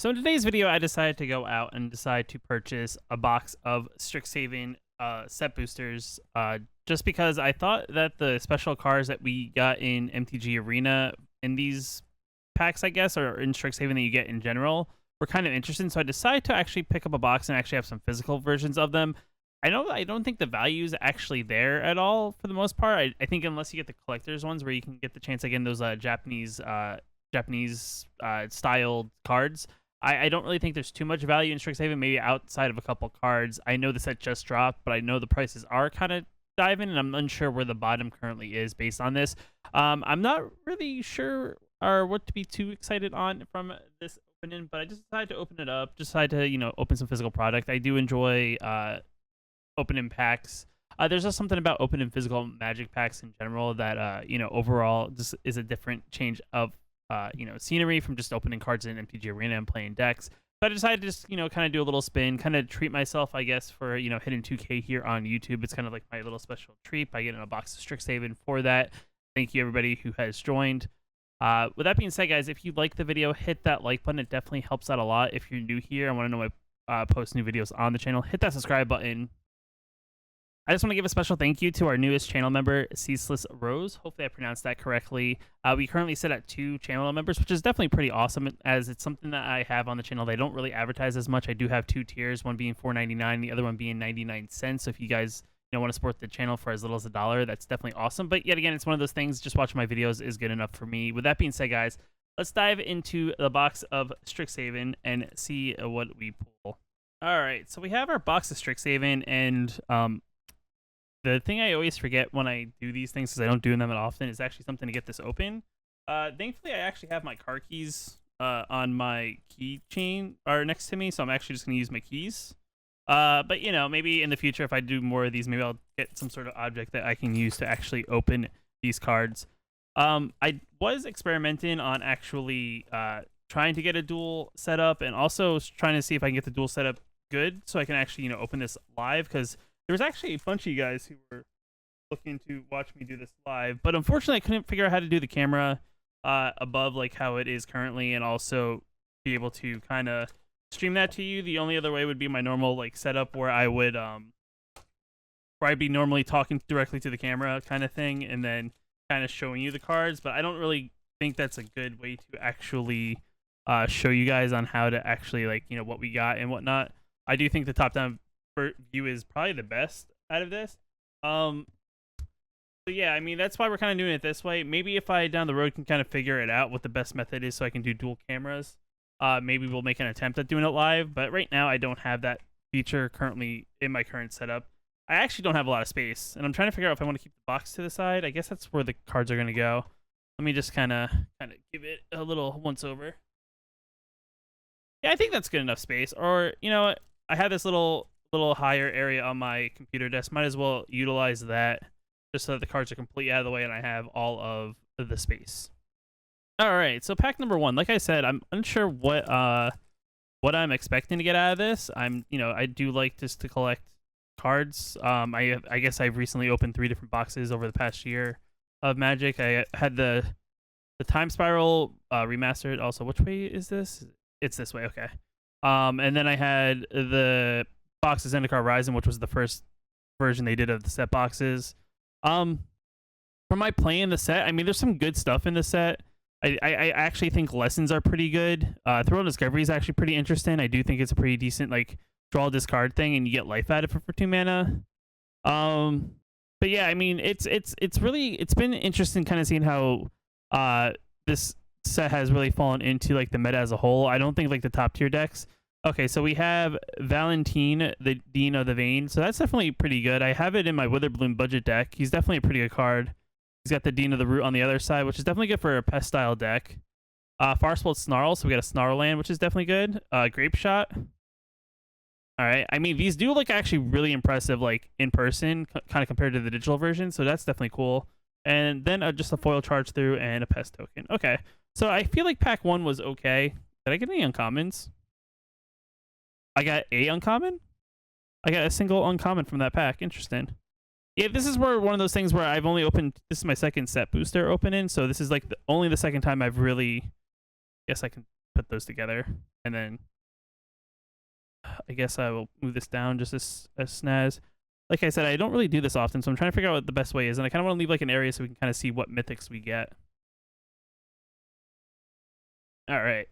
So in today's video, I decided to go out and decide to purchase a box of Strixhaven set boosters, just because I thought that the special cars that we got in MTG Arena in these packs, I guess, or in Strixhaven that you get in general, were kind of interesting. So I decided to actually pick up a box and actually have some physical versions of them. I don't think the value is actually there at all for the most part. I think unless you get the collector's ones where you can get the chance again those Japanese styled cards. I don't really think there's too much value in Strixhaven, maybe outside of a couple cards. I know the set just dropped, but I know the prices are kind of diving, and I'm unsure where the bottom currently is based on this. I'm not really sure or what to be too excited on from this opening, but I just decided to open it up, decided to, open some physical product. I do enjoy opening packs. There's just something about opening physical Magic packs in general that, overall just is a different change of scenery from just opening cards in MTG Arena and playing decks. But I decided to just, kind of do a little spin, kind of treat myself, I guess, for, hitting 2K here on YouTube. It's kind of like my little special treat by getting a box of Strixhaven for that. Thank you, everybody who has joined. With that being said, guys, if you like the video, hit that like button. It definitely helps out a lot. If you're new here and want to know my post new videos on the channel, hit that subscribe button. I just want to give a special thank you to our newest channel member, Ceaseless Rose. Hopefully I pronounced that correctly. We currently sit at 2 channel members, which is definitely pretty awesome, as it's something that I have on the channel. They don't really advertise as much. I do have 2 tiers, one being $4.99, the other one being 99 cents. So if you guys want to support the channel for as little as $1, that's definitely awesome. But yet again, it's one of those things, just watching my videos is good enough for me. With that being said, guys, let's dive into the box of Strixhaven and see what we pull. All right, so we have our box of Strixhaven, and the thing I always forget when I do these things, because I don't do them that often, is actually something to get this open. Thankfully, I actually have my car keys on my keychain or next to me, so I'm actually just going to use my keys. But, maybe in the future, if I do more of these, maybe I'll get some sort of object that I can use to actually open these cards. I was experimenting on actually trying to get a duel set up, and also trying to see if I can get the duel set up good so I can actually, open this live, because there was actually a bunch of you guys who were looking to watch me do this live, but unfortunately I couldn't figure out how to do the camera above like how it is currently, and also be able to kind of stream that to you. The only other way would be my normal like setup where I would where I'd be normally talking directly to the camera kind of thing, and then kind of showing you the cards. But I don't really think that's a good way to actually show you guys on how to actually like what we got and whatnot. I do think the top down view is probably the best out of this. So yeah, I mean, that's why we're kind of doing it this way. Maybe if I down the road can kind of figure it out what the best method is so I can do dual cameras, maybe we'll make an attempt at doing it live. But right now I don't have that feature currently in my current setup. I actually don't have a lot of space, and I'm trying to figure out if I want to keep the box to the side. I guess that's where the cards are going to go. Let me just kind of give it a little once over. Yeah, I think that's good enough space. Or I have this little higher area on my computer desk. Might as well utilize that just so that the cards are completely out of the way and I have all of the space. All right, so pack number 1. Like I said, I'm unsure what I'm expecting to get out of this. I do like just to collect cards. I guess I've recently opened 3 different boxes over the past year of Magic. I had the Time Spiral remastered. Also, which way is this? It's this way. Okay. And then I had the box of Zendikar Rising, which was the first version they did of the set boxes. From my playing the set, I mean, there's some good stuff in the set. I actually think lessons are pretty good. Thrill Discovery is actually pretty interesting. I do think it's a pretty decent like draw discard thing, and you get life out of it for 2 mana. But yeah, I mean, it's been interesting kind of seeing how this set has really fallen into like the meta as a whole. I don't think like the top tier decks. Okay, so we have Valentine, the Dean of the Vein. So that's definitely pretty good. I have it in my Witherbloom budget deck. He's definitely a pretty good card. He's got the Dean of the Root on the other side, which is definitely good for a pest style deck. Farspult Snarl, so we got a Snarl land, which is definitely good. Grape Shot. All right, I mean, these do look actually really impressive like in person, kind of compared to the digital version, so that's definitely cool. And then just a foil charge through and a pest token. Okay, so I feel like pack 1 was okay. Did I get any uncommons? I got a uncommon? I got a single uncommon from that pack. Interesting. Yeah, this is where one of those things where I've only opened... This is my second set booster opening, so this is like only the second time I've really... Guess I can put those together. And then I guess I will move this down just as snaz. Like I said, I don't really do this often, so I'm trying to figure out what the best way is, and I kind of want to leave like an area so we can kind of see what mythics we get. All right,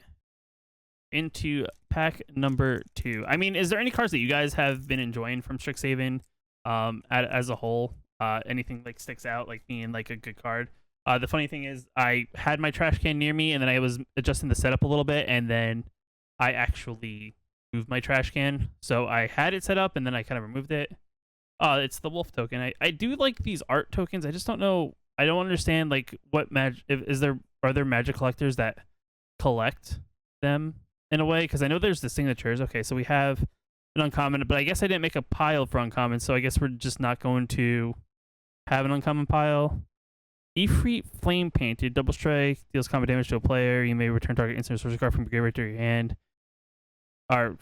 into pack number 2. I mean, is there any cards that you guys have been enjoying from Strixhaven, as a whole? Anything like sticks out, like being like a good card? The funny thing is, I had my trash can near me, and then I was adjusting the setup a little bit, and then I actually moved my trash can. So I had it set up, and then I kind of removed it. It's the wolf token. I do like these art tokens. I just don't know. I don't understand like what are there magic collectors that collect them in a way? Because I know there's the signatures. Okay, so we have an uncommon, but I guess I didn't make a pile for uncommon, so I guess we're just not going to have an uncommon pile. Ifrit Flame Painted, double strike, deals combat damage to a player. You may return target instant sorcery card from your graveyard to your hand. Or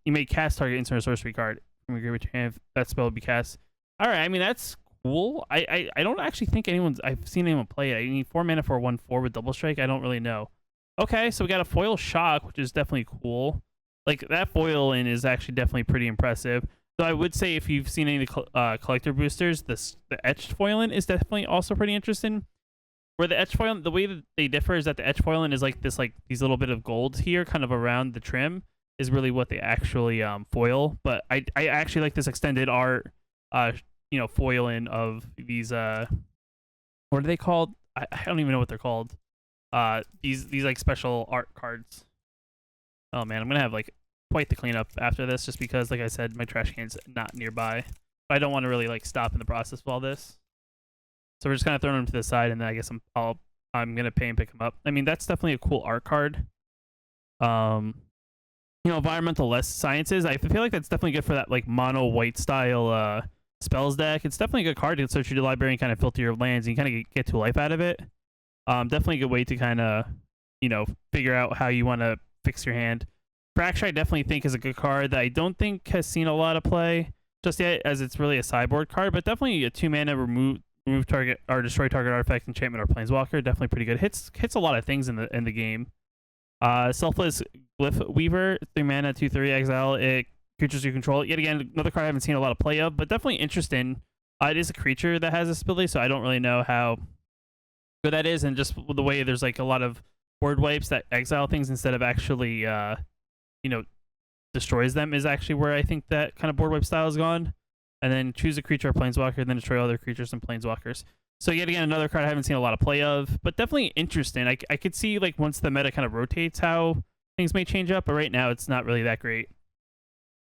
you may cast target instant sorcery card from your graveyard to your hand. That spell will be cast. All right, I mean that's cool. I don't actually think I've seen anyone play it. I need 4 mana for a 1/4 with double strike. I don't really know. Okay, so we got a foil shock, which is definitely cool. Like that foil in is actually definitely pretty impressive. So I would say if you've seen any of the collector boosters, the etched foiling is definitely also pretty interesting. Where the etched foiling, the way that they differ is that the etched foiling is like this, like these little bit of gold here, kind of around the trim, is really what they actually foil. But I actually like this extended art, foiling of these what are they called? I don't even know what they're called. These like special art cards. Oh man, I'm gonna have like quite the cleanup after this, just because, like I said, my trash can's not nearby. But I don't want to really like stop in the process of all this. So we're just kind of throwing them to the side, and then I guess I'm gonna pay and pick them up. I mean, that's definitely a cool art card. Environmental less sciences. I feel like that's definitely good for that like mono white style spells deck. It's definitely a good card to search your library and kind of filter your lands, and you kind of get 2 life out of it. Definitely a good way to kind of figure out how you want to fix your hand. Fracture, I definitely think is a good card that I don't think has seen a lot of play just yet, as it's really a sideboard card, but definitely a 2 mana remove target or destroy target artifact, enchantment, or planeswalker. Definitely pretty good. Hits a lot of things in the game. Selfless Glyph Weaver, 3 mana, 2/3 exile. It creatures you control. Yet again, another card I haven't seen a lot of play of, but definitely interesting. It is a creature that has this ability, so I don't really know how good that is, and just the way there's like a lot of word wipes that exile things instead of actually destroys them is actually where I think that kind of board wipe style is gone. And then choose a creature or planeswalker, then destroy other creatures and planeswalkers. So yet again, another card I haven't seen a lot of play of, but definitely interesting. I could see like once the meta kind of rotates how things may change up, but right now it's not really that great.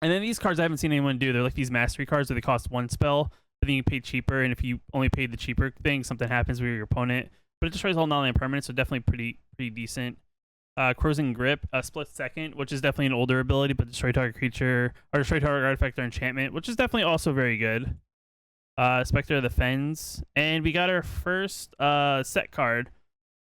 And then these cards I haven't seen anyone do. They're like these mastery cards where they cost 1 spell, but then you pay cheaper, and if you only paid the cheaper thing, something happens with your opponent. But it destroys all non-land permanents, so definitely pretty decent. Cruising Grip, a split second, which is definitely an older ability, but destroy target creature or destroy target artifact or enchantment, which is definitely also very good. Spectre of the Fens, and we got our first set card.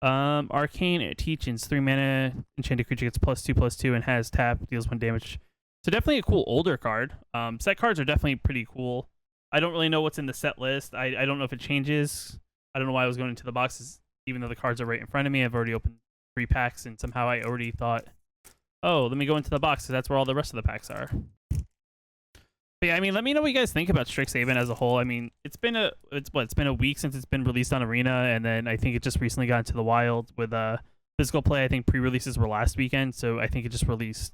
Arcane Teachings, 3 mana, enchanted creature gets +2/+2 and has tap, deals 1 damage. So definitely a cool older card. Set cards are definitely pretty cool. I don't really know what's in the set list. I don't know if it changes. I don't know why I was going into the boxes, even though the cards are right in front of me. I've already opened 3 packs, and somehow I already thought, oh, let me go into the box, because that's where all the rest of the packs are. But yeah, I mean, let me know what you guys think about Strixhaven as a whole. I mean, it's been a week since it's been released on Arena, and then I think it just recently got into the wild with physical play. I think pre-releases were last weekend, so I think it just released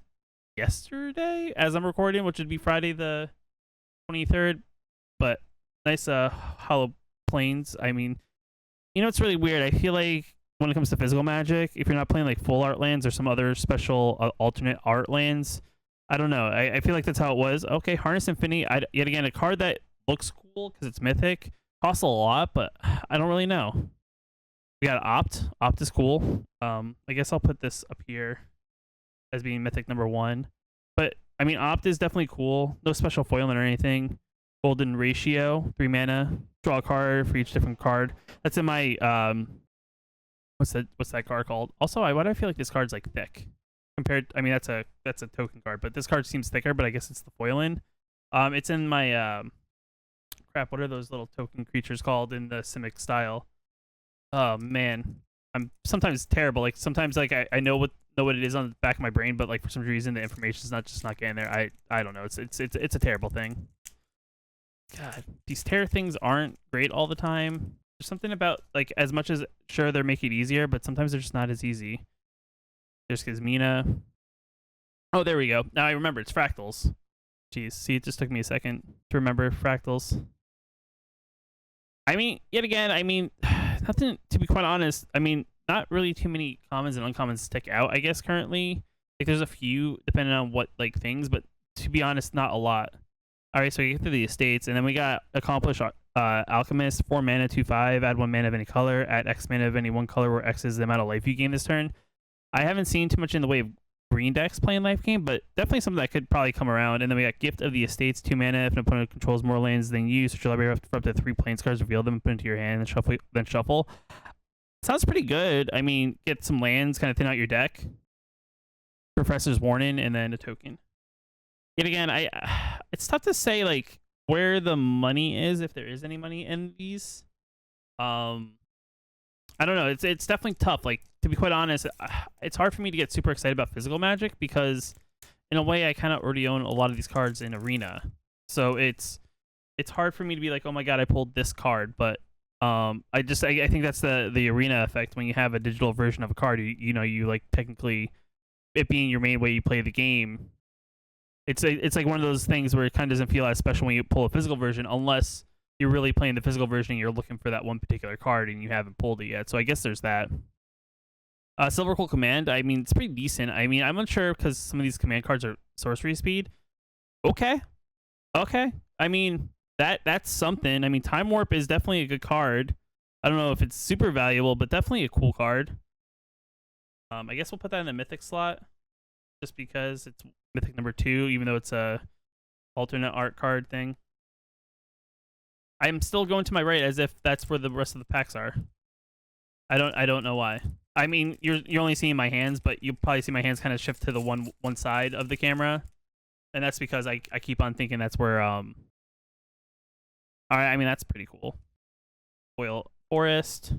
yesterday as I'm recording, which would be Friday the 23rd. But nice hollow plains. I mean, it's really weird. I feel like when it comes to physical magic, if you're not playing like full art lands or some other special alternate art lands, I don't know. I feel like that's how it was. Okay, Harness Infinity. Yet again, a card that looks cool because it's mythic. Costs a lot, but I don't really know. We got Opt. Opt is cool. I guess I'll put this up here as being mythic number 1. But I mean, Opt is definitely cool. No special foiling or anything. Golden Ratio, 3 mana. Draw a card for each different card. That's in my what's that card called? Also, why do I feel like this card's like thick compared? I mean, that's a token card, but this card seems thicker. But I guess it's the foiling. It's in my crap. What are those little token creatures called in the Simic style? Oh man, I'm sometimes terrible. Like sometimes like I know what know what it is on the back of my brain, but like for some reason the information's not getting there. I don't know. It's a terrible thing. God, these tear things aren't great all the time. There's something about like as much as sure they're making it easier, but sometimes they're just not as easy. There's Kazmina. Oh, there we go. Now I remember it's fractals. Jeez, see, it just took me a second to remember fractals. I mean, yet again, I mean, nothing, to be quite honest, I mean, not really too many commons and uncommons stick out, I guess, currently. Like, there's a few, depending on what, like, things, but to be honest, not a lot. Alright, so we get through the estates, and then we got Accomplished Alchemist, 4 mana, 2/5, add 1 mana of any color, add X mana of any one color where X is the amount of life you gain this turn. I haven't seen too much in the way of green decks playing life game, but definitely something that could probably come around. And then we got Gift of the Estates, 2 mana. If an opponent controls more lands than you, search your library for up to 3 planes cards, reveal them, put into your hand, and shuffle. Sounds pretty good. I mean, get some lands, kind of thin out your deck. Professor's Warning, and then a token. Yet again, it's tough to say like where the money is, if there is any money in these. I don't know. It's definitely tough. Like, to be quite honest, it's hard for me to get super excited about physical Magic because, in a way, I kind of already own a lot of these cards in Arena. So it's hard for me to be like, oh my god, I pulled this card. But I think that's the Arena effect. When you have a digital version of a card, you like technically it being your main way you play the game. It's like one of those things where it kind of doesn't feel as special when you pull a physical version, unless you're really playing the physical version and you're looking for that one particular card and you haven't pulled it yet. So I guess there's that. Silver Coal Command, I mean, it's pretty decent. I mean, I'm unsure because some of these command cards are sorcery speed. Okay. I mean, that's something. I mean, Time Warp is definitely a good card. I don't know if it's super valuable, but definitely a cool card. I guess we'll put that in the Mythic slot just because it's Mythic number 2, even though it's a alternate art card thing. I'm still going to my right as if that's where the rest of the packs are. I don't know why. I mean, you're only seeing my hands, but you'll probably see my hands kind of shift to the one side of the camera, and that's because I keep on thinking that's where All right, I mean that's pretty cool. Oil Forest.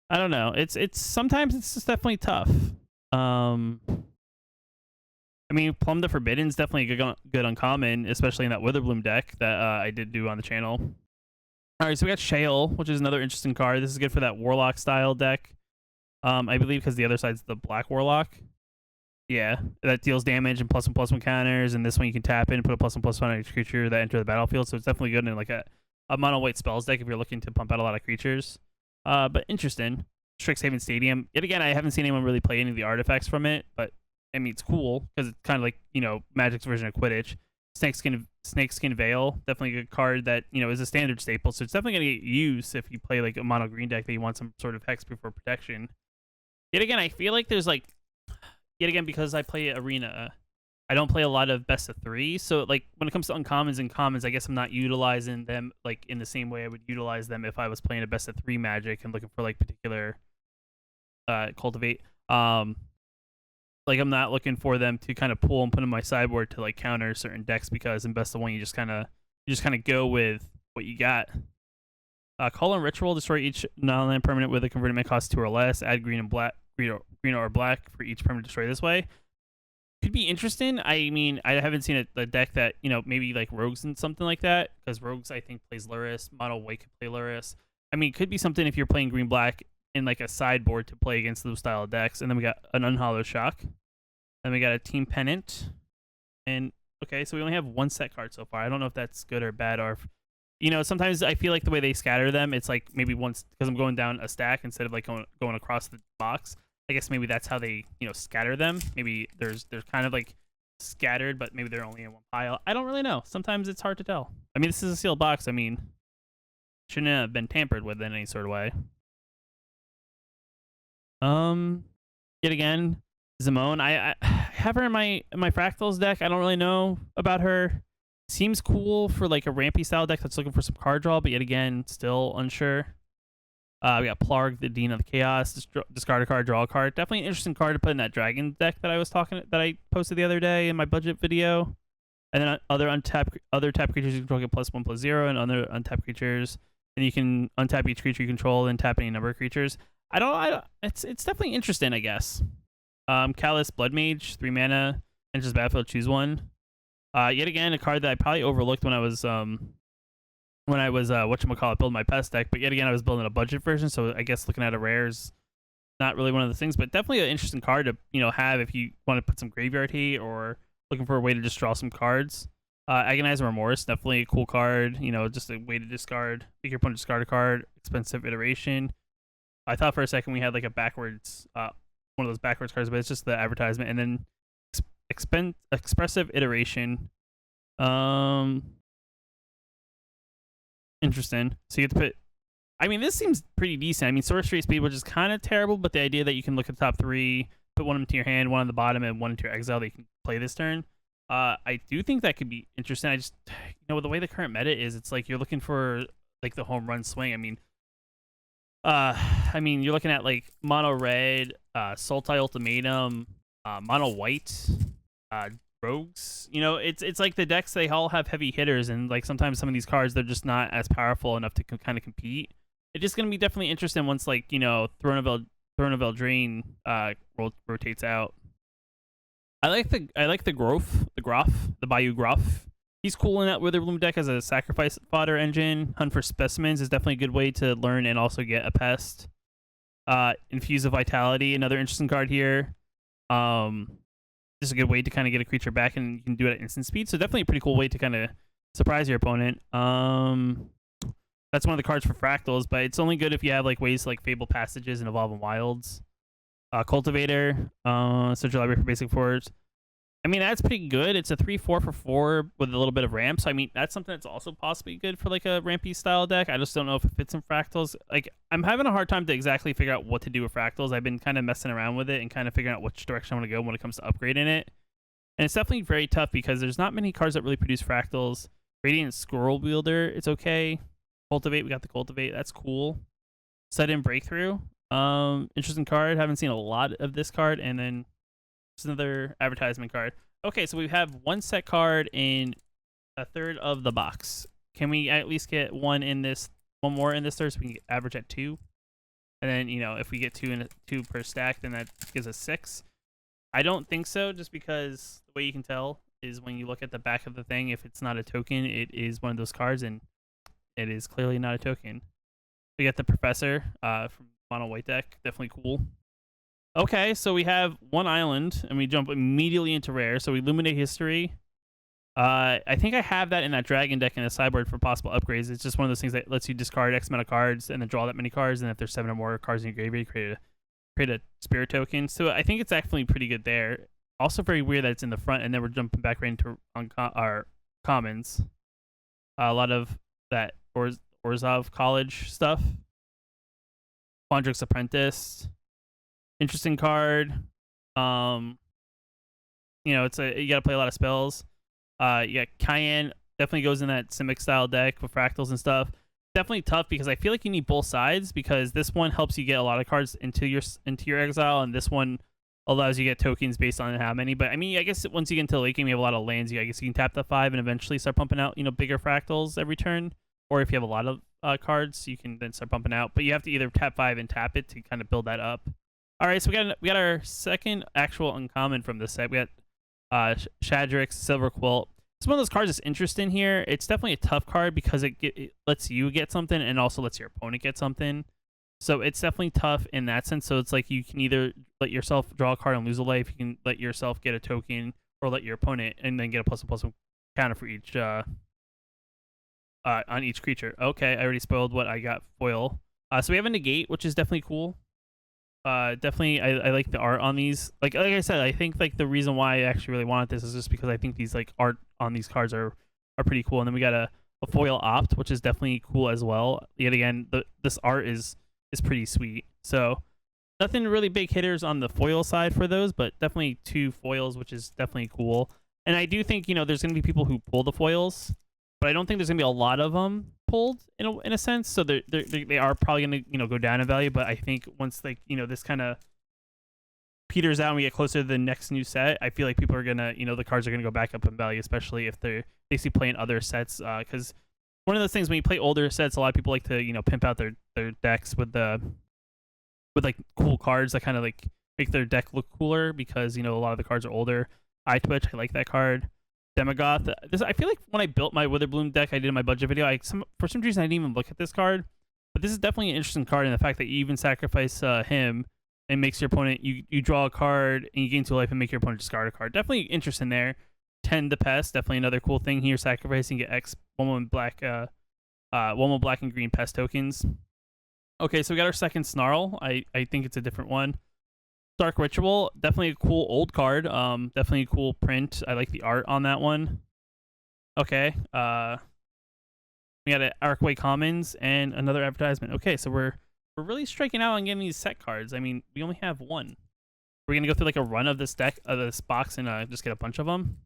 I don't know. It's sometimes it's just definitely tough. I mean, Plum the Forbidden is definitely a good uncommon, especially in that Witherbloom deck that I did do on the channel. All right, so we got Shale, which is another interesting card. This is good for that Warlock style deck. I believe because the other side's the Black Warlock. Yeah, that deals damage and +1/+1 counters, and this one you can tap in and put a +1/+1 on each creature that enter the battlefield. So it's definitely good in like a mono white spells deck if you're looking to pump out a lot of creatures. But interesting. Strixhaven Stadium. Yet again, I haven't seen anyone really play any of the artifacts from it, but I mean, it's cool because it's kind of like, Magic's version of Quidditch. Snakeskin Veil, definitely a good card that, is a standard staple. So it's definitely going to get used if you play like a mono green deck that you want some sort of hex before protection. Yet again, I feel like there's like, because I play Arena, I don't play a lot of best of 3. So like when it comes to uncommons and commons, I guess I'm not utilizing them like in the same way I would utilize them if I was playing a best of 3 Magic and looking for like particular cultivate. Like I'm not looking for them to kind of pull and put in my sideboard to like counter certain decks because in best of 1 you just kind of go with what you got. Call and Ritual, destroy each non-land permanent with a converted mana cost 2 or less. Add green or black for each permanent destroy this way. Could be interesting. I mean, I haven't seen a deck that maybe like Rogues and something like that, because Rogues I think plays Luris. Mono White could play Luris. I mean, it could be something if you're playing green black in like a sideboard to play against those style of decks. And then we got an Unhallowed Shock. Then we got a Team Pennant. And okay, so we only have 1 set card so far. I don't know if that's good or bad, or if, sometimes I feel like the way they scatter them, it's like maybe once because I'm going down a stack instead of like going across the box. I guess maybe that's how they scatter them. Maybe there's kind of like scattered, but maybe they're only in one pile. I don't really know. Sometimes it's hard to tell. I mean, this is a sealed box. I mean, shouldn't have been tampered with in any sort of way. Yet again, Zimone. I have her in my Fractals deck. I don't really know about her. Seems cool for like a rampy style deck that's looking for some card draw, but yet again, still unsure. We got Plarg, the Dean of the Chaos. Discard a card, draw a card. Definitely an interesting card to put in that Dragon deck that I posted the other day in my budget video. And then other tapped creatures you control get +1/+0, and other untapped creatures. And you can untap each creature you control and tap any number of creatures. It's definitely interesting, I guess. Callous Blood Mage, 3 mana, enters battlefield, choose one. Yet again, a card that I probably overlooked when I was whatchamacallit, building my pest deck, but yet again I was building a budget version, so I guess looking at a rare is not really one of the things, but definitely an interesting card to have if you want to put some graveyard heat or looking for a way to just draw some cards. Agonize Remorse, definitely a cool card. Just a way to discard, make your opponent discard a card. Expensive Iteration. I thought for a second we had like a backwards, one of those backwards cards, but it's just the advertisement. And then Expressive Iteration. Interesting. So you get to put. I mean, this seems pretty decent. I mean, Sorcery Speed, which is kind of terrible, but the idea that you can look at the top 3, put one into your hand, one on the bottom, and one into your exile that you can play this turn. I do think that could be interesting. I just, the way the current meta is, it's like you're looking for like the home run swing. I mean, you're looking at like mono red, Sultai Ultimatum, mono white, rogues. It's like the decks, they all have heavy hitters, and like sometimes some of these cards, they're just not as powerful enough to kind of compete. It's just gonna be definitely interesting once like Throne of Eldraine rotates out. I like the Bayou Groff. He's cool in that Witherbloom deck as a sacrifice fodder engine. Hunt for Specimens is definitely a good way to learn and also get a pest. Infuse of Vitality, another interesting card here. Just a good way to kind of get a creature back, and you can do it at instant speed. So definitely a pretty cool way to kind of surprise your opponent. That's one of the cards for Fractals, but it's only good if you have like ways like Fable Passages and Evolving Wilds. Cultivator, Central Library for basic forwards. I mean, that's pretty good. It's a 3/4 for 4 with a little bit of ramp. So I mean, that's something that's also possibly good for like a rampy style deck. I just don't know if it fits in Fractals. Like, I'm having a hard time to exactly figure out what to do with Fractals. I've been kind of messing around with it and kind of figuring out which direction I want to go when it comes to upgrading it. And it's definitely very tough because there's not many cards that really produce Fractals. Radiant Squirrel Wielder, it's okay. Cultivate, we got the Cultivate. That's cool. Sudden Breakthrough. Interesting card. Haven't seen a lot of this card. And then just another advertisement card. Okay, so we have one set card in a third of the box. Can we at least get one more in this third, so we can average at 2? And then, if we get 2 per stack, then that gives us 6. I don't think so, just because the way you can tell is when you look at the back of the thing, if it's not a token, it is one of those cards, and it is clearly not a token. We got the Professor from Mono White deck. Definitely cool. Okay, so we have one island, and we jump immediately into rare. So we Illuminate History. I think I have that in that Dragon deck in a sideboard for possible upgrades. It's just one of those things that lets you discard X amount of cards and then draw that many cards. And if there's 7 or more cards in your graveyard, create a spirit token. So I think it's actually pretty good there. Also very weird that it's in the front, and then we're jumping back right into our commons. A lot of that Orzhov College stuff. Quandrix Apprentice. Interesting card. It's you gotta play a lot of spells. Cayenne definitely goes in that Simic style deck with Fractals and stuff. Definitely tough because I feel like you need both sides, because this one helps you get a lot of cards into your exile, and this one allows you to get tokens based on how many. But I mean, I guess once you get into the late game, you have a lot of lands. I guess you can tap the 5 and eventually start pumping out bigger Fractals every turn. Or if you have a lot of cards, you can then start pumping out. But you have to either tap 5 and tap it to kind of build that up. All right, so we got our second actual uncommon from this set. We got Shadrix Silver Quilt. It's one of those cards that's interesting here. It's definitely a tough card because it lets you get something and also lets your opponent get something. So it's definitely tough in that sense. So it's like you can either let yourself draw a card and lose a life. You can let yourself get a token, or let your opponent and then get a +1/+1 counter for each on each creature. Okay, I already spoiled what I got foil. So we have a negate, which is definitely cool. Definitely, I like the art on these. Like I said, I think like the reason why I actually really wanted this is just because I think these like art on these cards are pretty cool. And then we got a foil opt, which is definitely cool as well. Yet again, this art is pretty sweet. So nothing really big hitters on the foil side for those, but definitely 2 foils, which is definitely cool. And I do think there's gonna be people who pull the foils, but I don't think there's gonna be a lot of them pulled in a sense. So they are probably gonna go down in value. But I think once this kind of peters out and we get closer to the next new set, I feel like people are gonna the cards are gonna go back up in value, especially if they see playing other sets. Because one of those things when you play older sets, a lot of people like to pimp out their decks with like cool cards that kind of like make their deck look cooler because, you know, a lot of the cards are older. Eye Twitch, I like that card. Demagoth. I feel like when I built my Witherbloom deck, I did in my budget video. For some reason, I didn't even look at this card, but this is definitely an interesting card in the fact that you even sacrifice him and makes your opponent, you draw a card and you gain 2 life and make your opponent discard a card. Definitely interesting there. 10 the pest, definitely another cool thing here. Sacrificing, get X 1/1 black, 1/1 black and green pest tokens. Okay, so we got our second Snarl. I think it's a different one. Dark Ritual, definitely a cool old card. Definitely a cool print. I like the art on that one. Okay. We got an Arcway Commons and another advertisement. Okay, so we're really striking out on getting these set cards. I mean, we only have one. We're gonna go through like a run of this deck, of this box, and just get a bunch of them.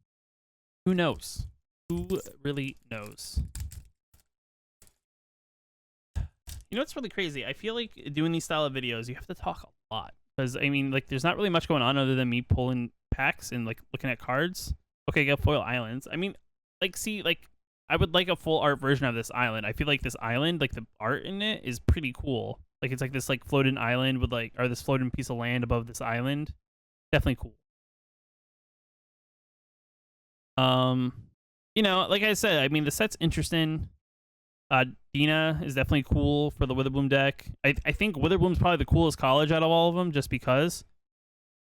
Who knows? Who really knows? You know what's really crazy? I feel like doing these style of videos, you have to talk a lot. Because, I mean, like, there's not really much going on other than me pulling packs and, like, looking at cards. Okay, got Foil Islands. I mean, like, see, like, I would like a full art version of this island. I feel like this island, like, the art in it is pretty cool. Like, it's like this, like, floating island with, like, or this floating piece of land above this island. Definitely cool. You know, like I said, I mean, the set's interesting. Dina is definitely cool for the Witherbloom deck. I think Witherbloom's probably the coolest college out of all of them, just because.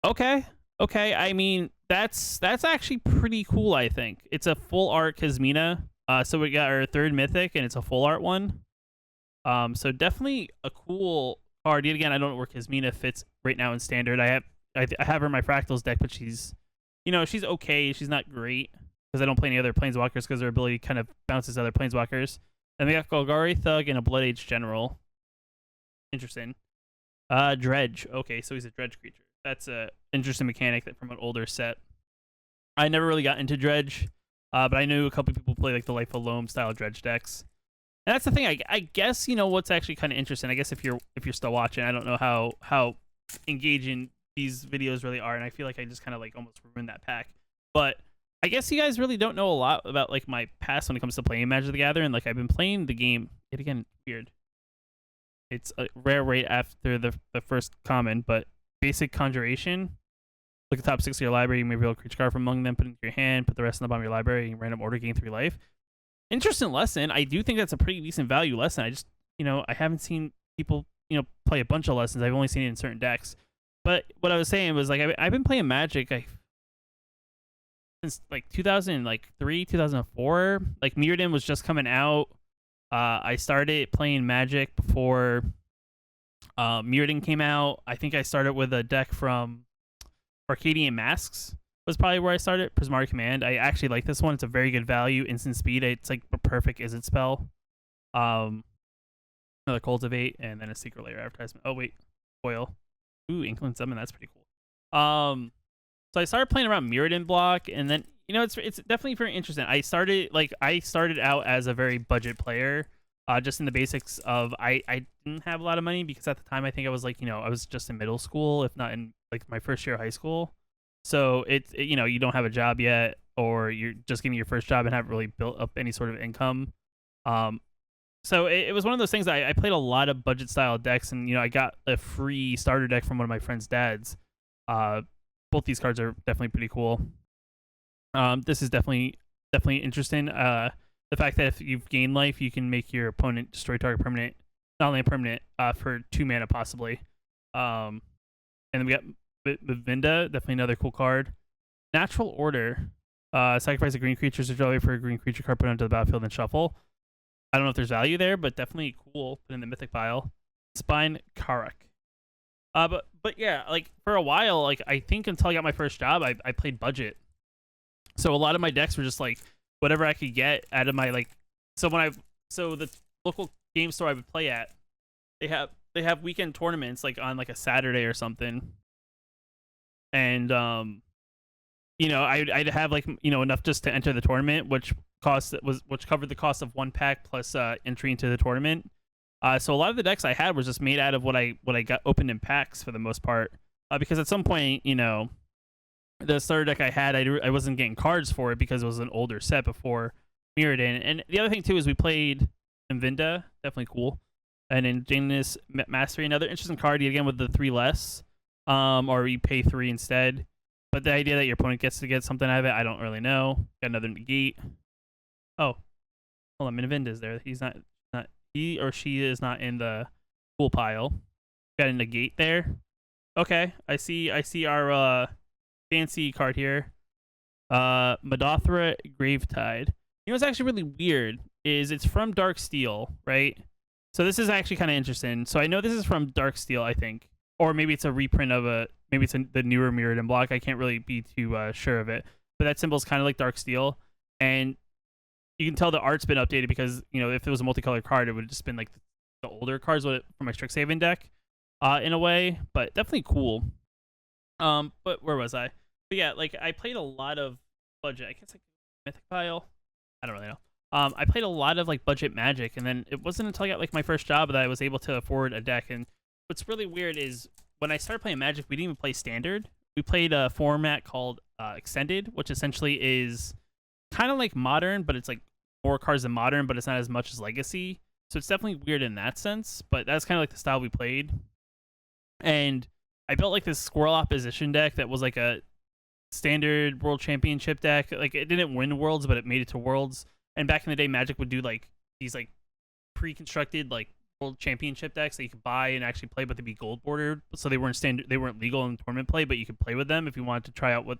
Okay. I mean, that's actually pretty cool, I think. It's a full art Kasmina. So we got our third mythic, and it's a full art one. So definitely a cool card. Yet again, I don't know where Kasmina fits right now in standard. I have her in my Fractals deck, but she's, you know, she's okay. She's not great because I don't play any other Planeswalkers because her ability kind of bounces other Planeswalkers. And we got Golgari Thug and a Blood Age General. Interesting. Dredge. Okay, so he's a dredge creature. That's a interesting mechanic that from an older set. I never really got into Dredge, but I knew a couple people play like the Life of Loam style Dredge decks. And that's the thing. I guess, you know, what's actually kind of interesting. I guess if you're still watching, I don't know how engaging these videos really are, and I feel like I just kind of like almost ruined that pack. But I guess you guys really don't know a lot about like my past when it comes to playing Magic the Gathering. Like, I've been playing the game. Yet again, weird. It's a rare right after the first common, but basic Conjuration. Look at the top 6 of your library. You may reveal a creature card from among them, put it into your hand, put the rest in the bottom of your library, and random order, gain 3 life. Interesting lesson. I do think that's a pretty decent value lesson. I just, you know, I haven't seen people, you know, play a bunch of lessons. I've only seen it in certain decks. But what I was saying was, like, I've been playing Magic since like 2003, 2004. Like, Mirrodin was just coming out. I started playing Magic before Mirrodin came out. I think I started with a deck from Arcadian Masks was probably where I started. Prismari Command. I actually like this one. It's a very good value. Instant speed. It's like a perfect Izzet spell. Another Cultivate, and then a Secret Lair advertisement. Oh wait, foil. Ooh, Inkling Summon. That's pretty cool. So I started playing around Mirrodin block, and then, you know, it's definitely very interesting. I started out as a very budget player, just in the basics of I didn't have a lot of money because at the time I think I was like, you know, I was just in middle school, if not in like my first year of high school. So you know, you don't have a job yet, or you're just getting your first job and haven't really built up any sort of income. So it was one of those things that I played a lot of budget style decks, and, you know, I got a free starter deck from one of my friend's dads. Both these cards are definitely pretty cool. This is definitely interesting. The fact that if you've gained life, you can make your opponent destroy target permanent, not only a permanent, for 2 mana possibly. And then we got Vinda, definitely another cool card. Natural Order. Sacrifice a green creature, so draw away for a green creature card, put it onto the battlefield, and shuffle. I don't know if there's value there, but definitely cool. Put in the mythic pile. Spine Karak. But yeah, like, for a while, like, I think until I got my first job, I played budget. So a lot of my decks were just like whatever I could get out of my, like, so the local game store I would play at, they have weekend tournaments like on like a Saturday or something. And you know, I'd have like, you know, enough just to enter the tournament, which covered the cost of 1 pack plus entry into the tournament. So a lot of the decks I had was just made out of what I got opened in packs for the most part. Because at some point, you know, the starter deck I had, I wasn't getting cards for it because it was an older set before Mirrodin. And the other thing too is we played Invinda, definitely cool. And Ingenious Mastery, another interesting card again with the 3 less. or you pay 3 instead. But the idea that your opponent gets to get something out of it, I don't really know. Got another negate. Oh, hold on, Minivinda's there. He's not he or she is not in the pool pile. Got a negate there. Okay, I see our fancy card here. Madothra Gravetide. You know what's actually really weird is it's from Dark Steel, right? So this is actually kind of interesting. So I know this is from Dark Steel, I think. Or maybe it's a reprint of maybe it's the newer Mirrodin block. I can't really be too sure of it. But that symbol is kind of like Dark Steel. And you can tell the art's been updated because, you know, if it was a multicolored card, it would have just been like the older cards from my Strixhaven deck in a way. But definitely cool. But where was I? But yeah, like I played a lot of budget. I guess like Mythic Pile. I don't really know. I played a lot of like budget Magic, and then it wasn't until I got like my first job that I was able to afford a deck. And what's really weird is when I started playing Magic, we didn't even play Standard. We played a format called Extended, which essentially is kind of like Modern, but it's like more cards than Modern, but it's not as much as Legacy. So it's definitely weird in that sense. But that's kind of like the style we played. And I built like this Squirrel Opposition deck that was like a Standard World Championship deck. Like it didn't win Worlds, but it made it to Worlds. And back in the day, Magic would do like these like pre-constructed like World Championship decks that you could buy and actually play, but they'd be gold bordered, so they weren't legal in tournament play, but you could play with them if you wanted to try out what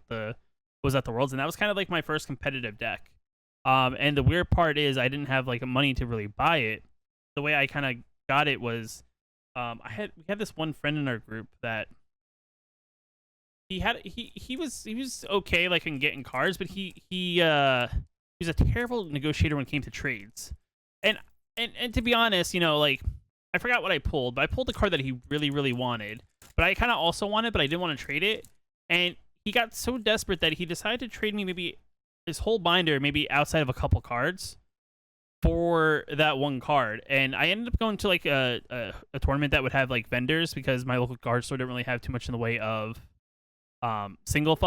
was at the Worlds. And that was kind of like my first competitive deck. And the weird part is I didn't have like money to really buy it. The way I kind of got it was we had this one friend in our group that he was okay like in getting cards, but he was a terrible negotiator when it came to trades. And to be honest, you know, like I forgot what I pulled, but I pulled the card that he really, really wanted. But I kind of also wanted, but I didn't want to trade it. And he got so desperate that he decided to trade me maybe his whole binder, maybe outside of a couple cards, for that one card. And I ended up going to like a tournament that would have like vendors because my local card store didn't really have too much in the way of single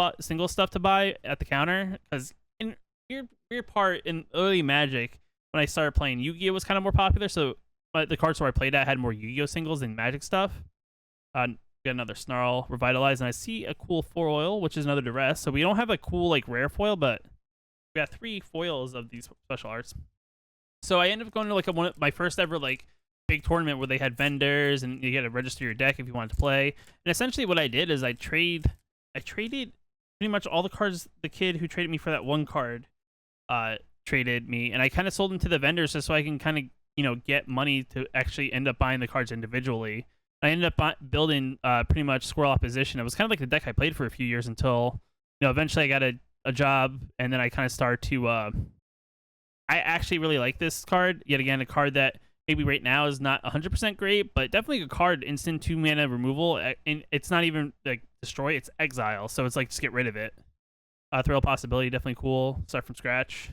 stuff to buy at the counter. Because in weird part in early Magic, when I started playing, Yu-Gi-Oh was kind of more popular, so the card store I played at had more Yu-Gi-Oh singles than Magic stuff. Got another Snarl, Revitalize, and I see a cool foil, which is another Duress. So we don't have a cool like rare foil, but we got 3 foils of these special arts. So I ended up going to like my first ever like big tournament where they had vendors and you had to register your deck if you wanted to play. And essentially what I did is I traded pretty much all the cards the kid who traded me for that one card traded me, and I kind of sold them to the vendors just so I can kind of, you know, get money to actually end up buying the cards individually. I ended up building pretty much Squirrel Opposition. It was kind of like the deck I played for a few years until, you know, eventually I got a job, and then I kind of started to I actually really like this card. Yet again, a card that maybe right now is not 100% great, but definitely a card, instant 2 mana removal, and it's not even like destroy, it's exile, so it's like just get rid of it. Thrill Possibility, definitely cool. Start from scratch.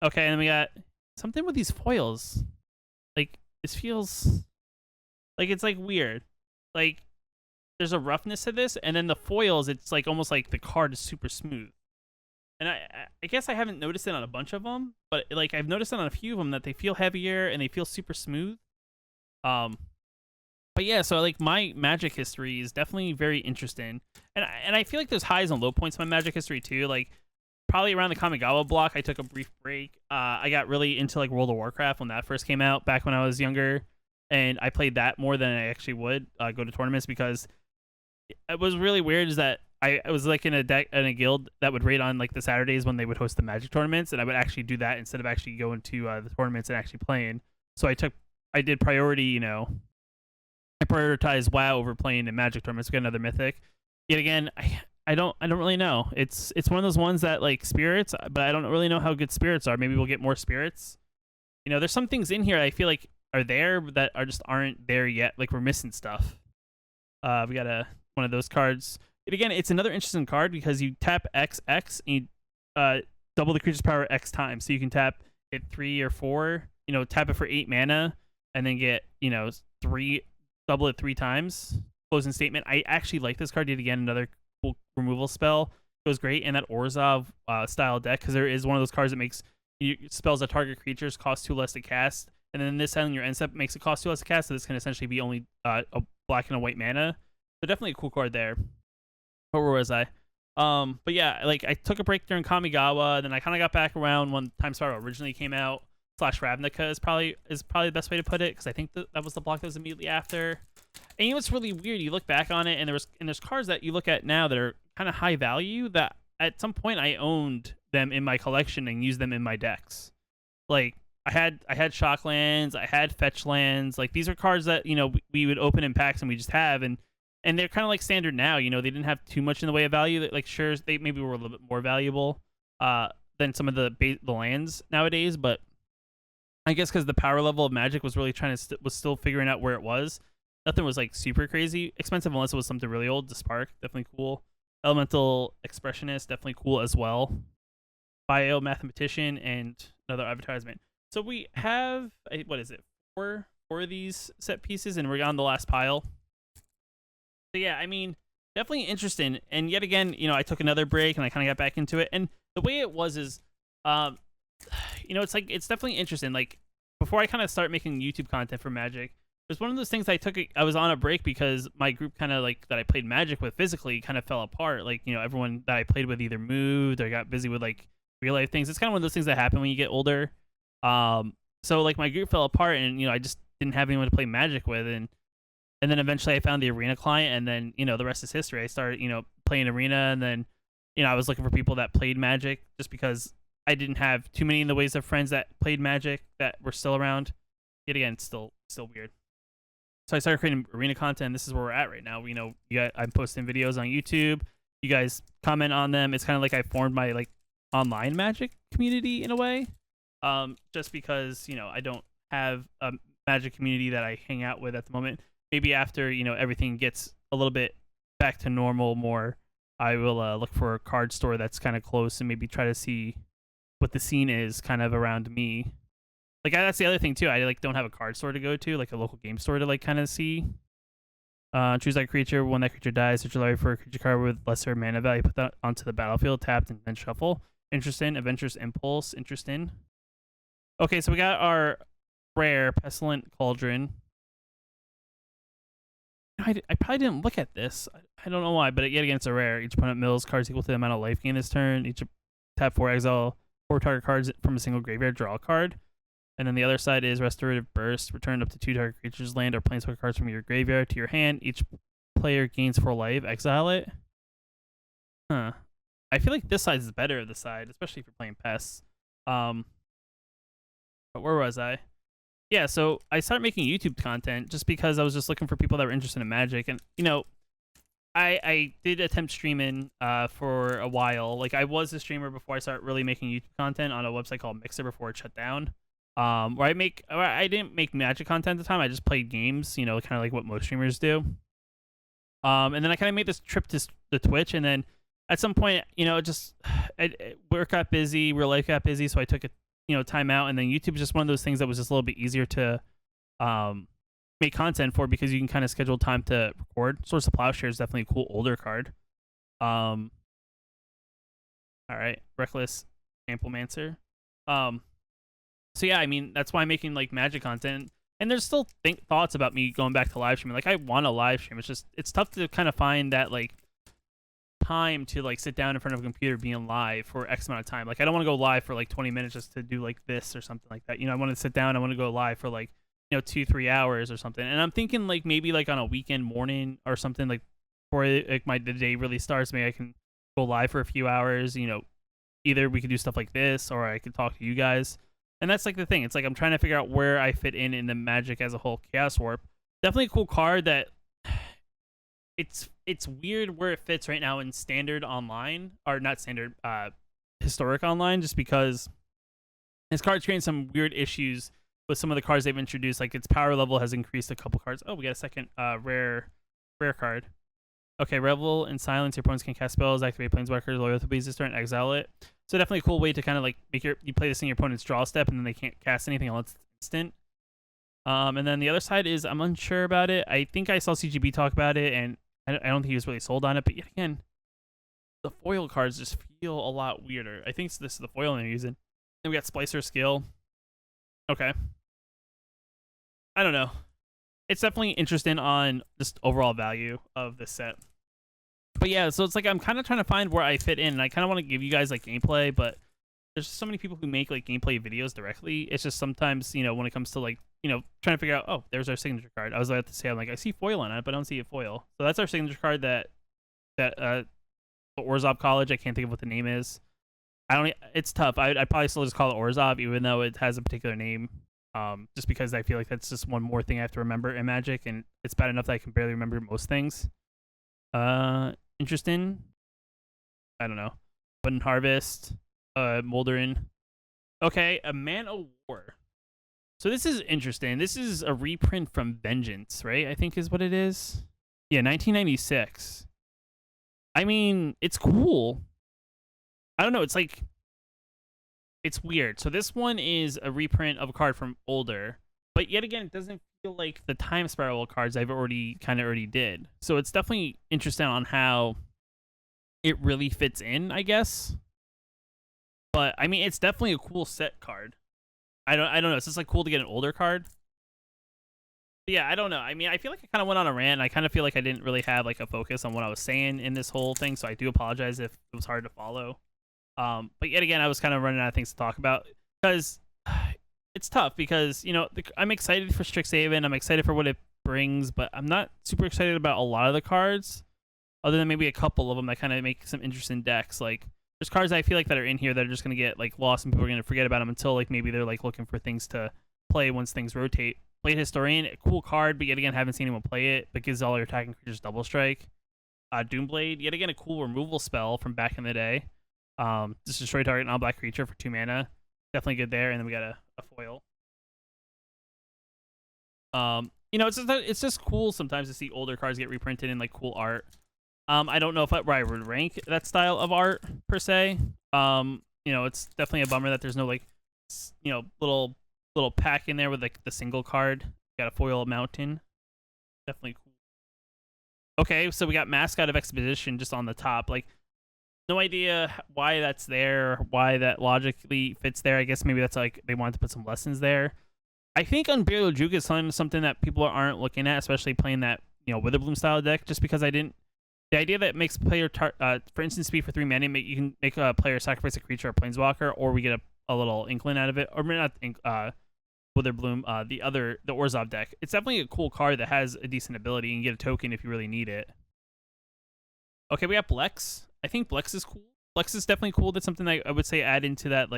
Okay, and then we got something with these foils. Like, this feels like it's like weird. Like, there's a roughness to this, and then the foils, it's like almost like the card is super smooth. And I guess I haven't noticed it on a bunch of them, but like I've noticed it on a few of them that they feel heavier and they feel super smooth. But yeah, so like my Magic history is definitely very interesting, and I feel like there's highs and low points in my Magic history too. Like probably around the Kamigawa block, I took a brief break. I got really into like World of Warcraft when that first came out back when I was younger, and I played that more than I actually would go to tournaments, because it was really weird is that I was like in a guild that would raid on like the Saturdays when they would host the Magic tournaments, and I would actually do that instead of actually going to the tournaments and actually playing. So I did priority, you know, I prioritized WoW over playing in Magic tournaments. We got another Mythic. Yet again, I don't really know. It's one of those ones that like spirits, but I don't really know how good spirits are. Maybe we'll get more spirits. You know, there's some things in here I feel like are there that aren't there yet. Like we're missing stuff. We got one of those cards. And again, it's another interesting card because you tap XX and you double the creature's power X times. So you can tap it 3 or 4. You know, tap it for 8 mana and then get, you know, double it 3 times. Closing statement. I actually like this card. Yet again, another cool removal spell. Goes great in that Orzhov style deck, because there is one of those cards that makes spells that target creatures cost 2 less to cast, and then this on your end step makes it cost 2 less to cast. So this can essentially be only a black and a white mana. So definitely a cool card there. Where was I? But yeah, like I took a break during Kamigawa, then I kind of got back around when Time Spiral originally came out. Slash Ravnica is probably the best way to put it, because I think that was the block that was immediately after. And you know what's really weird? You look back on it, and there's cards that you look at now that are kind of high value that at some point I owned them in my collection and used them in my decks. Like I had Shocklands, I had Fetchlands. Like these are cards that we would open in packs and we just have, and they're kind of like standard now. They didn't have too much in the way of value. Like sure, they maybe were a little bit more valuable than some of the lands nowadays, but I guess because the power level of Magic was really was still figuring out where it was. Nothing was like super crazy expensive unless it was something really old. The Spark, definitely cool. Elemental Expressionist, definitely cool as well. Biomathematician and another advertisement. So we have what is it? Four of these set pieces, and we're on the last pile. So yeah, I mean, definitely interesting. And yet again, I took another break and I kind of got back into it. And the way it was is, it's definitely interesting. Like before I kind of start making YouTube content for Magic, it was one of those things I was on a break because my group kind of like that I played Magic with physically kind of fell apart. Like, everyone that I played with either moved or got busy with like real life things. It's kind of one of those things that happen when you get older. So like my group fell apart and, I just didn't have anyone to play Magic with. And then eventually I found the Arena client, and then, the rest is history. I started, playing Arena, and then, I was looking for people that played Magic just because I didn't have too many in the ways of friends that played Magic that were still around. Yet again, it's still weird. So I started creating Arena content. This is where we're at right now. I'm posting videos on YouTube. You guys comment on them. It's kind of like I formed my like online Magic community in a way. Just because, I don't have a Magic community that I hang out with at the moment. Maybe after, everything gets a little bit back to normal more, I will look for a card store that's kind of close and maybe try to see what the scene is kind of around me. Like that's the other thing too. I like don't have a card store to go to, like a local game store to like kind of see. Choose that creature. When that creature dies, search your library for a creature card with lesser mana value. Put that onto the battlefield, tapped, and then shuffle. Interesting. Adventurous Impulse. Interesting. Okay, so we got our rare Pestilent Cauldron. I probably didn't look at this. I don't know why, but yet again, it's a rare. Each opponent mills cards equal to the amount of life gain this turn. Each tap 4, exile 4 target cards from a single graveyard, draw a card. And then the other side is Restorative Burst. Return up to 2 target creatures, land, or planeswalker cards from your graveyard to your hand. Each player gains 4 life. Exile it. Huh. I feel like this side is better of the side, especially if you're playing pests. But where was I? Yeah, so I started making YouTube content just because I was just looking for people that were interested in Magic. And, I did attempt streaming for a while. Like, I was a streamer before I started really making YouTube content on a website called Mixer before it shut down. Where I didn't make Magic content at the time. I just played games, kind of like what most streamers do. And then I kind of made this trip to the Twitch, and then at some point, work got busy, real life got busy, so I took a time out, and then YouTube is just one of those things that was just a little bit easier to make content for because you can kind of schedule time to record. Source of Plowshare is definitely a cool older card. All right, Reckless Amplemancer. So yeah, I mean that's why I'm making like Magic content, and there's still thoughts about me going back to live streaming. Like I want to live stream. It's tough to kind of find that like time to like sit down in front of a computer being live for X amount of time. Like I don't want to go live for like 20 minutes just to do like this or something like that. I want to sit down. I want to go live for like 2-3 hours or something. And I'm thinking like maybe like on a weekend morning or something like before like the day really starts. Maybe I can go live for a few hours. Either we could do stuff like this or I could talk to you guys. And that's like the thing. It's like I'm trying to figure out where I fit in the Magic as a whole. Chaos Warp, definitely a cool card that it's weird where it fits right now in standard online, or not standard, historic online, just because this card's creating some weird issues with some of the cards they've introduced. Like its power level has increased a couple cards. Oh, we got a second rare card. Okay, Revel in Silence. Your opponents can cast spells, activate Planeswalkers, Loyalty Beads this turn, exile it. So definitely a cool way to kind of like make you play this in your opponent's draw step, and then they can't cast anything unless it's instant. And then the other side is I'm unsure about it. I think I saw CGB talk about it, and I don't think he was really sold on it. But yet again, the foil cards just feel a lot weirder. I think this is the foil they're using. And we got Splicer Skill. Okay. I don't know. it's definitely interesting on just overall value of the set. But yeah, so it's like I'm kind of trying to find where I fit in, and I kind of want to give you guys like gameplay, but there's so many people who make like gameplay videos directly. It's just sometimes, when it comes to like, trying to figure out, oh, there's our signature card. I was about to say, I'm like, I see foil on it, but I don't see a foil. So that's our signature card that Orzhov College. I can't think of what the name is. It's tough. I'd probably still just call it Orzhov, even though it has a particular name. Just because I feel like that's just one more thing I have to remember in Magic, and it's bad enough that I can barely remember most things. Interesting. I don't know. Button Harvest. Molderin. Okay, a Man of War. So this is interesting. This is a reprint from Vengeance, right? I think is what it is. Yeah, 1996. I mean, it's cool. I don't know. It's like, it's weird. So this one is a reprint of a card from older, but yet again, it doesn't feel like the Time Spiral cards I've already did. So it's definitely interesting on how it really fits in, I guess. But I mean, it's definitely a cool set card. I don't know. It's just like cool to get an older card. But yeah, I don't know. I mean, I feel like I kind of went on a rant. I kind of feel like I didn't really have like a focus on what I was saying in this whole thing, so I do apologize if it was hard to follow. But yet again, I was kind of running out of things to talk about because it's tough because, I'm excited for Strixhaven. I'm excited for what it brings, but I'm not super excited about a lot of the cards other than maybe a couple of them that kind of make some interesting decks. Like, there's cards I feel like that are in here that are just going to get like lost and people are going to forget about them until like maybe they're like looking for things to play once things rotate. Blade Historian, a cool card, but yet again, haven't seen anyone play it because all your attacking creatures double strike. Doomblade, yet again, a cool removal spell from back in the day. Just destroy target non-black creature for 2 mana. Definitely good there. And then we got a foil. It's just cool sometimes to see older cards get reprinted in like cool art. I don't know if I would rank that style of art per se. It's definitely a bummer that there's no like, little pack in there with like the single card. Got a foil mountain. Definitely cool. Okay, so we got Mascot of Expedition just on the top. Like, no idea why that's there, why that logically fits there. I guess maybe that's like they wanted to put some lessons there. I think Unburial Juke is something that people aren't looking at, especially playing that Witherbloom style deck. Just because the idea that makes player for instance speed for 3 mana, you can make a player sacrifice a creature or planeswalker, or we get a little inkling out of it, or maybe not Witherbloom, the Orzhov deck. It's definitely a cool card that has a decent ability and you get a token if you really need it. Okay, we got Blex. I think Blex is cool. Blex is definitely cool. That's something I would say add into that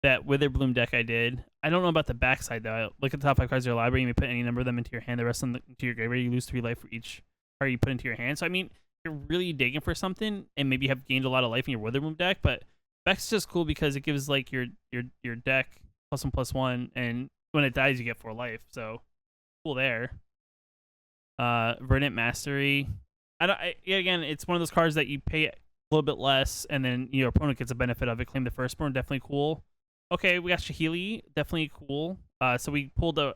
that Witherbloom deck I did. I don't know about the backside though. Look at the top 5 cards of your library. You may put any number of them into your hand. The rest of them into your graveyard. You lose 3 life for each card you put into your hand. So I mean, you're really digging for something, and maybe you have gained a lot of life in your Witherbloom deck. But Blex is just cool because it gives like your deck +1/+1, and when it dies, you get 4 life. So cool there. Verdant Mastery. Again, it's one of those cards that you pay a little bit less, and then your opponent gets a benefit of it. Claim the Firstborn, definitely cool. Okay, we got Shahili, definitely cool. So we pulled the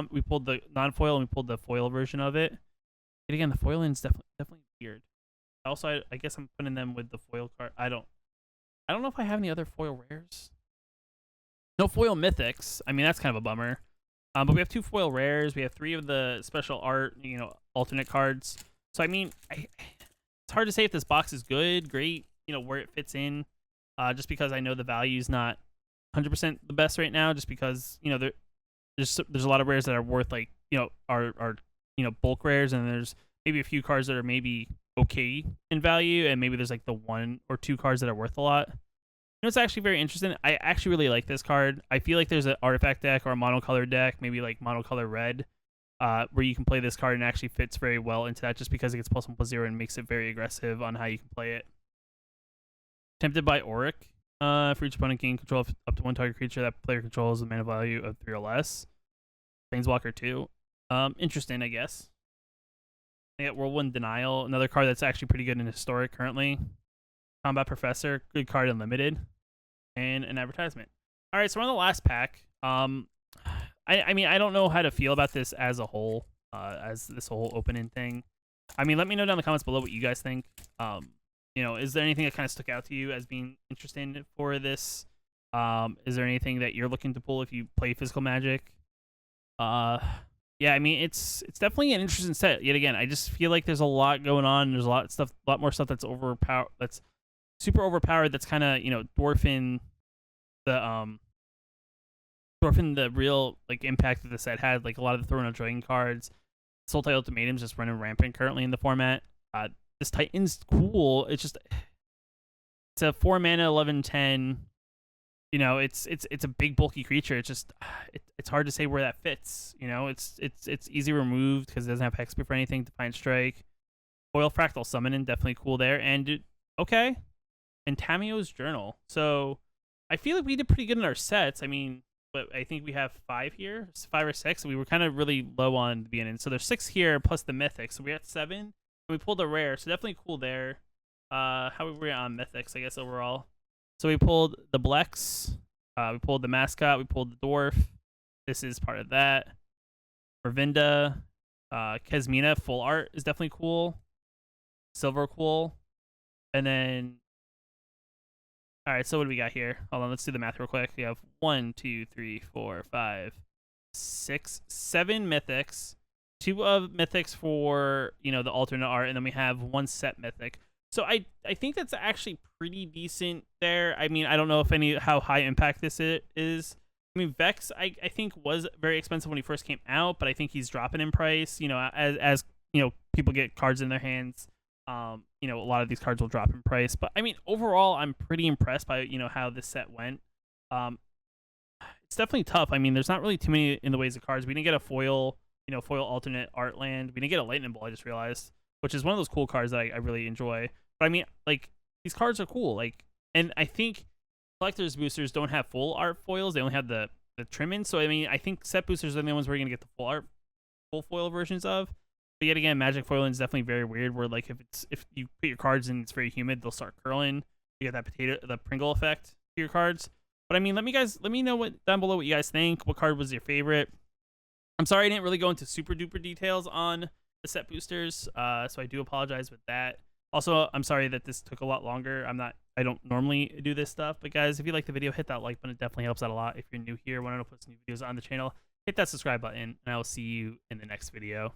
we pulled the non-foil, and we pulled the foil version of it. And again, the foil is definitely weird. Also, I guess I'm putting them with the foil card. I don't know if I have any other foil rares. No foil mythics. I mean, that's kind of a bummer. But we have 2 foil rares. We have 3 of the special art, alternate cards. So I mean, it's hard to say if this box is good, great, where it fits in. Just because I know the value is not 100% the best right now. Just because there's a lot of rares that are worth like are bulk rares, and there's maybe a few cards that are maybe okay in value, and maybe there's like the 1 or 2 cards that are worth a lot. It's actually very interesting. I actually really like this card. I feel like there's an artifact deck or a monocolor deck, maybe like monocolor red, where you can play this card and it actually fits very well into that just because it gets +1/+0 and makes it very aggressive on how you can play it. Tempted by Auric. For each opponent, gain control of up to 1 target creature that player controls with mana value of 3 or less. Planeswalker 2. Interesting, I guess. I got Whirlwind Denial, another card that's actually pretty good in Historic currently. Combat Professor, good card in Limited. And an advertisement. All right, so we're on the last pack. I mean, I don't know how to feel about this as a whole, as this whole opening thing. I mean, let me know down in the comments below what you guys think. Is there anything that kind of stuck out to you as being interesting for this? Is there anything that you're looking to pull if you play physical Magic? Yeah, I mean it's definitely an interesting set. Yet again, I just feel like there's a lot going on. There's a lot more stuff that's overpowered, that's super overpowered. That's kind of the dwarfing the real like impact that the set had. Like a lot of the Throne of Dragon cards, Sultai Ultimatum's just running rampant currently in the format. This Titan's cool. It's a 4 mana 11/10. It's a big bulky creature. It's just it's hard to say where that fits. It's easy removed because it doesn't have hexproof or anything. Defiant Strike, Foil Fractal Summoning, definitely cool there. And okay, and Tamio's Journal. So I feel like we did pretty good in our sets. I mean, but I think we have 5 here, 5 or 6. We were kind of really low on the beginning. So there's 6 here plus the mythic. So we're at 7. And we pulled a rare. So definitely cool there. How were we on mythics, I guess, overall? So we pulled the Blex. We pulled the mascot. We pulled the dwarf. This is part of that. Ravinda. Kesmina full art is definitely cool. Silver cool. And then, all right, so what do we got here? Hold on, let's do the math real quick. We have 1, 2, 3, 4, 5, 6, 7 mythics. 2 of mythics for, the alternate art, and then we have 1 set mythic. So I think that's actually pretty decent there. I mean, I don't know how high impact this is. I mean, Vex I think was very expensive when he first came out, but I think he's dropping in price. As people get cards in their hands, a lot of these cards will drop in price. But I mean, overall, I'm pretty impressed by how this set went. It's definitely tough. I mean, there's not really too many in the ways of cards. We didn't get a foil alternate art land. We didn't get a lightning bolt. I just realized, which is one of those cool cards that I really enjoy. But I mean, like, these cards are cool. Like, and I think collector's boosters don't have full art foils. They only have the trim in. So I mean, I think set boosters are the ones where you're gonna get the full foil versions of. But yet again, Magic foiling is definitely very weird. Where like if you put your cards in, it's very humid, they'll start curling. You get the Pringle effect to your cards. But I mean, let me know down below what you guys think. What card was your favorite? I'm sorry I didn't really go into super duper details on the set boosters. So I do apologize with that. Also, I'm sorry that this took a lot longer. I don't normally do this stuff, but guys, if you like the video, hit that like button. It definitely helps out a lot. If you're new here, want to put some new videos on the channel, hit that subscribe button, and I will see you in the next video.